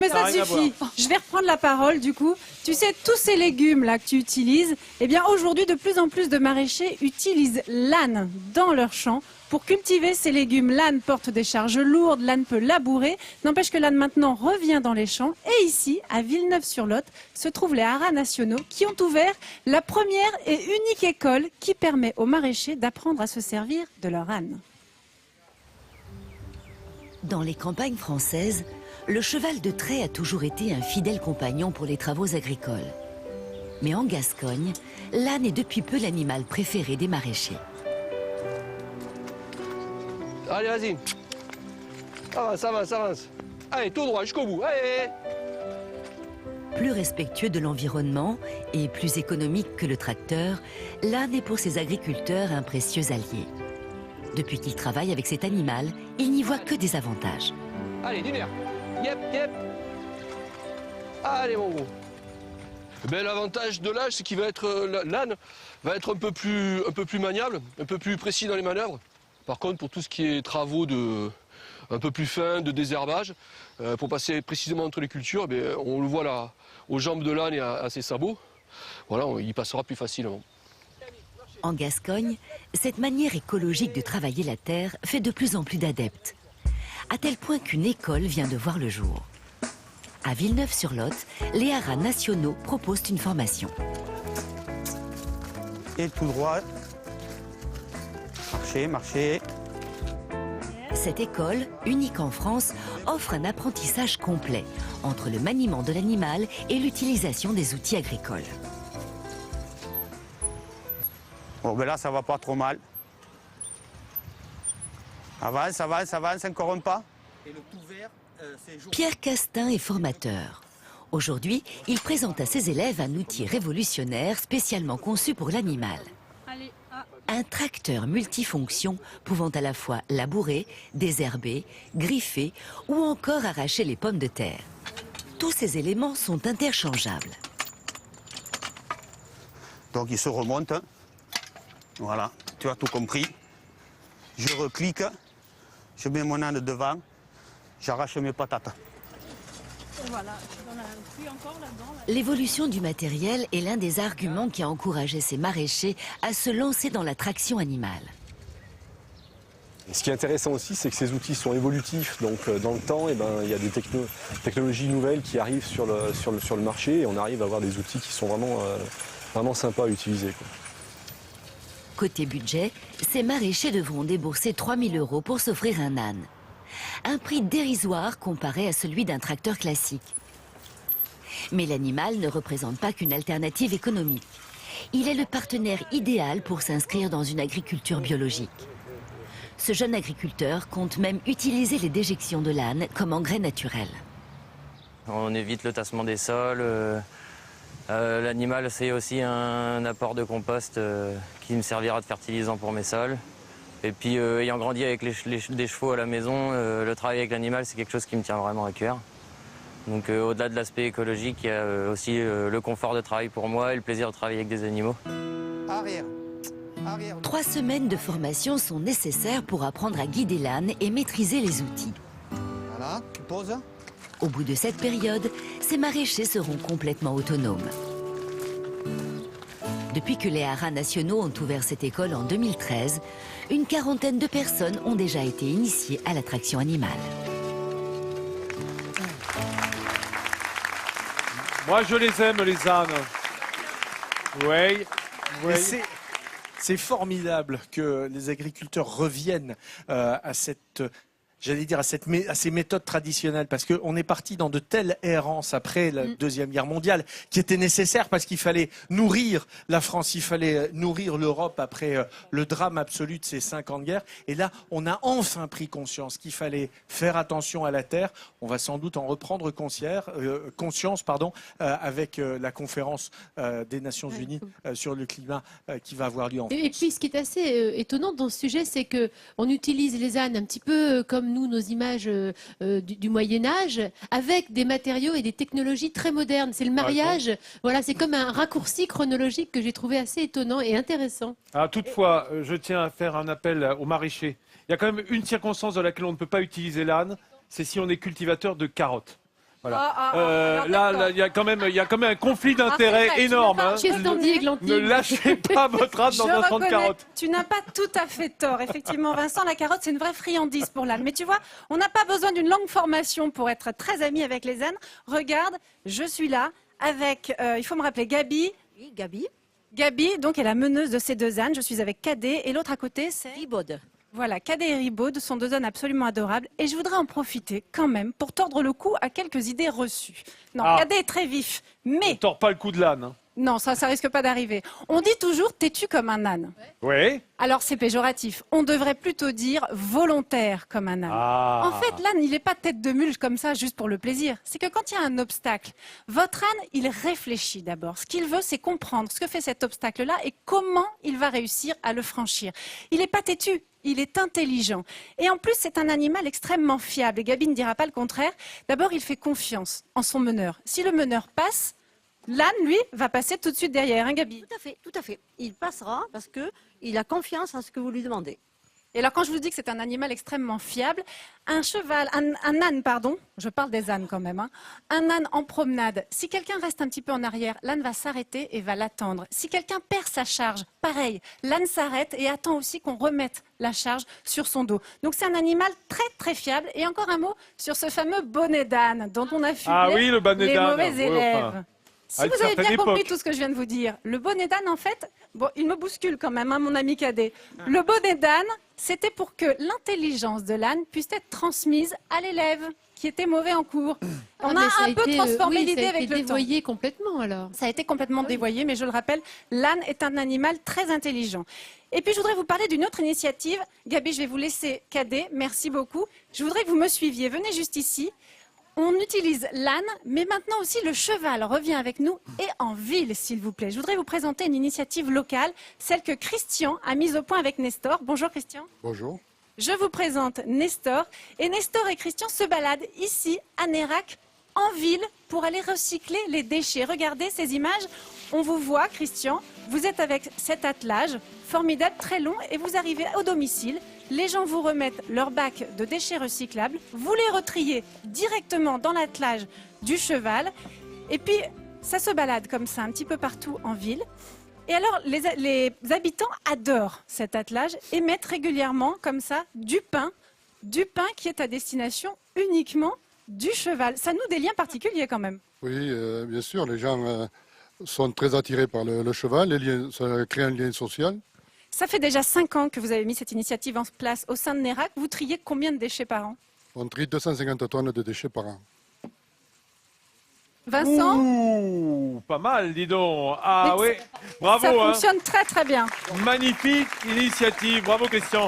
Mais ça suffit. Je vais reprendre la parole du coup. Tu sais, tous ces légumes là que tu utilises, eh bien aujourd'hui de plus en plus de maraîchers utilisent l'âne dans leurs champs. Pour cultiver ces légumes, l'âne porte des charges lourdes, l'âne peut labourer. N'empêche que l'âne maintenant revient dans les champs. Et ici, à Villeneuve-sur-Lot, se trouvent les haras nationaux qui ont ouvert la première et unique école qui permet aux maraîchers d'apprendre à se servir de leur âne. Dans les campagnes françaises, le cheval de trait a toujours été un fidèle compagnon pour les travaux agricoles. Mais en Gascogne, l'âne est depuis peu l'animal préféré des maraîchers. Allez, vas-y. Avance, avance, avance. Allez, tout droit, jusqu'au bout. Allez. Plus respectueux de l'environnement et plus économique que le tracteur, l'âne est pour ces agriculteurs un précieux allié. Depuis qu'il travaille avec cet animal, il n'y voit que des avantages. Allez, d'une heure. Yep, yep. Allez, mon gros. Ben, l'avantage de l'âge, c'est qu'il va être l'âne va être un peu plus maniable, un peu plus précis dans les manœuvres. Par contre, pour tout ce qui est travaux un peu plus fins, de désherbage, pour passer précisément entre les cultures, ben, on le voit là, aux jambes de l'âne et à ses sabots. Voilà, il passera plus facilement. En Gascogne, cette manière écologique de travailler la terre fait de plus en plus d'adeptes. À tel point qu'une école vient de voir le jour. À Villeneuve-sur-Lot, les haras nationaux proposent une formation. Et tout droit. Marchez, marchez. Cette école, unique en France, offre un apprentissage complet entre le maniement de l'animal et l'utilisation des outils agricoles. Bon, ben là, ça va pas trop mal. Avance, avance, avance, encore un pas. Et le tout vert, Pierre Castin est formateur. Aujourd'hui, il présente à ses élèves un outil révolutionnaire spécialement conçu pour l'animal. Un tracteur multifonction pouvant à la fois labourer, désherber, griffer ou encore arracher les pommes de terre. Tous ces éléments sont interchangeables. Donc il se remonte. Voilà, tu as tout compris. Je reclique, je mets mon âne devant, j'arrache mes patates. Voilà, L'évolution du matériel est l'un des arguments qui a encouragé ces maraîchers à se lancer dans la traction animale. Et ce qui est intéressant aussi, c'est que ces outils sont évolutifs. Donc dans le temps, eh ben, il y a des technologies nouvelles qui arrivent sur le marché et on arrive à avoir des outils qui sont vraiment sympas à utiliser, quoi. Côté budget, ces maraîchers devront débourser 3 000 € pour s'offrir un âne. Un prix dérisoire comparé à celui d'un tracteur classique. Mais l'animal ne représente pas qu'une alternative économique. Il est le partenaire idéal pour s'inscrire dans une agriculture biologique. Ce jeune agriculteur compte même utiliser les déjections de l'âne comme engrais naturel. On évite le tassement des sols. L'animal, c'est aussi un apport de compost qui me servira de fertilisant pour mes sols. Et puis, ayant grandi avec des chevaux à la maison, le travail avec l'animal, c'est quelque chose qui me tient vraiment à cœur. Donc, au-delà de l'aspect écologique, il y a aussi le confort de travail pour moi et le plaisir de travailler avec des animaux. Arrière. Arrière. 3 semaines de formation sont nécessaires pour apprendre à guider l'âne et maîtriser les outils. Voilà, tu poses. Au bout de cette période, ces maraîchers seront complètement autonomes. Depuis que les haras nationaux ont ouvert cette école en 2013, une quarantaine de personnes ont déjà été initiées à la traction animale. Moi, je les aime, les ânes. Oui. C'est formidable que les agriculteurs reviennent à cette... J'allais dire à ces méthodes traditionnelles, parce qu'on est parti dans de telles errances après la Deuxième Guerre mondiale, qui étaient nécessaires parce qu'il fallait nourrir la France, il fallait nourrir l'Europe après le drame absolu de ces 50 guerres. Et là, on a enfin pris conscience qu'il fallait faire attention à la terre. On va sans doute en reprendre conscience avec la conférence des Nations Unies sur le climat qui va avoir lieu en France. Et puis, ce qui est assez étonnant dans ce sujet, c'est qu'on utilise les ânes un petit peu comme nous, nos images du Moyen-Âge, avec des matériaux et des technologies très modernes. C'est le mariage, voilà, c'est comme un raccourci chronologique que j'ai trouvé assez étonnant et intéressant. Ah, toutefois, je tiens à faire un appel aux maraîchers. Il y a quand même une circonstance dans laquelle on ne peut pas utiliser l'âne, c'est si on est cultivateur de carottes. Voilà. Alors, Là, d'accord. il y a quand même un conflit c'est d'intérêts vrai, tu énorme. n'as pas- hein. Chez Sandy et Glantine. Ne lâchez pas votre âne dans Je un champ de reconnais, carottes. tu n'as pas tout à fait tort. Effectivement, Vincent, la carotte, c'est une vraie friandise pour l'âne. Mais tu vois, on n'a pas besoin d'une longue formation pour être très ami avec les ânes. Regarde, je suis là avec, il faut me rappeler, Gabi. Oui, Gabi. Gabi, donc, est la meneuse de ces deux ânes. Je suis avec Cadet. Et l'autre à côté, c'est... Ribaude. Voilà, Cadet et Ribaud sont deux ânes absolument adorables. Et je voudrais en profiter quand même pour tordre le cou à quelques idées reçues. Non, Ah. Cadet est très vif. Ne Mais, tords pas le cou de l'âne. hein. non, ça risque pas d'arriver. On dit toujours têtu comme un âne. Oui. Alors c'est péjoratif. On devrait plutôt dire volontaire comme un âne. Ah. En fait, l'âne, il n'est pas tête de mule comme ça juste pour le plaisir. C'est que quand il y a un obstacle, votre âne, il réfléchit d'abord. Ce qu'il veut, c'est comprendre ce que fait cet obstacle-là et comment il va réussir à le franchir. Il n'est pas têtu. Il est intelligent. Et en plus, c'est un animal extrêmement fiable. Et Gabi ne dira pas le contraire. D'abord, il fait confiance en son meneur. Si le meneur passe, l'âne, lui, va passer tout de suite derrière, hein, Gabi? Tout à fait, tout à fait. Il passera parce qu'il a confiance en ce que vous lui demandez. Et alors, quand je vous dis que c'est un animal extrêmement fiable, un âne, pardon, je parle des ânes quand même, hein, un âne en promenade, si quelqu'un reste un petit peu en arrière, l'âne va s'arrêter et va l'attendre. Si quelqu'un perd sa charge, pareil, l'âne s'arrête et attend aussi qu'on remette la charge sur son dos. Donc, c'est un animal très, très fiable. Et encore un mot sur ce fameux bonnet d'âne dont on a fublé Ah oui, le bonnet les d'âne. mauvais Oui, élèves. enfin, Si à une vous avez certaine bien compris époque. tout ce que je viens de vous dire, le bonnet d'âne, en fait, bon, il me bouscule quand même, hein, mon ami Cadet. Le bonnet d'âne, c'était pour que l'intelligence de l'âne puisse être transmise à l'élève qui était mauvais en cours. On Ah, mais ça a un peu été, transformé oui, l'idée ça a avec été le temps. dévoyé complètement alors. Ça a été complètement dévoyé, mais je le rappelle, l'âne est un animal très intelligent. Et puis, je voudrais vous parler d'une autre initiative. Gabi, je vais vous laisser Cadet. Merci beaucoup. Je voudrais que vous me suiviez. Venez juste ici. On utilise l'âne, mais maintenant aussi le cheval revient avec nous et en ville, s'il vous plaît. Je voudrais vous présenter une initiative locale, celle que Christian a mise au point avec Nestor. Bonjour Christian. Bonjour. Je vous présente Nestor. Et Nestor et Christian se baladent ici, à Nérac, en ville, pour aller recycler les déchets. Regardez ces images. On vous voit, Christian. Vous êtes avec cet attelage formidable, très long, et vous arrivez au domicile. Les gens vous remettent leur bac de déchets recyclables. Vous les retriez directement dans l'attelage du cheval. Et puis, ça se balade comme ça, un petit peu partout en ville. Et alors, les habitants adorent cet attelage et mettent régulièrement, comme ça, du pain qui est à destination uniquement du cheval. Ça noue des liens particuliers quand même. Oui, bien sûr, les gens sont très attirés par le cheval, ça crée un lien social. Ça fait déjà 5 ans que vous avez mis cette initiative en place au sein de Nérac. Vous triez combien de déchets par an? On trie 250 tonnes de déchets par an. Vincent, Ouh, pas mal, dis donc. Ah Mais oui, bravo. ça hein. fonctionne très très bien. Magnifique initiative. Bravo, Christian.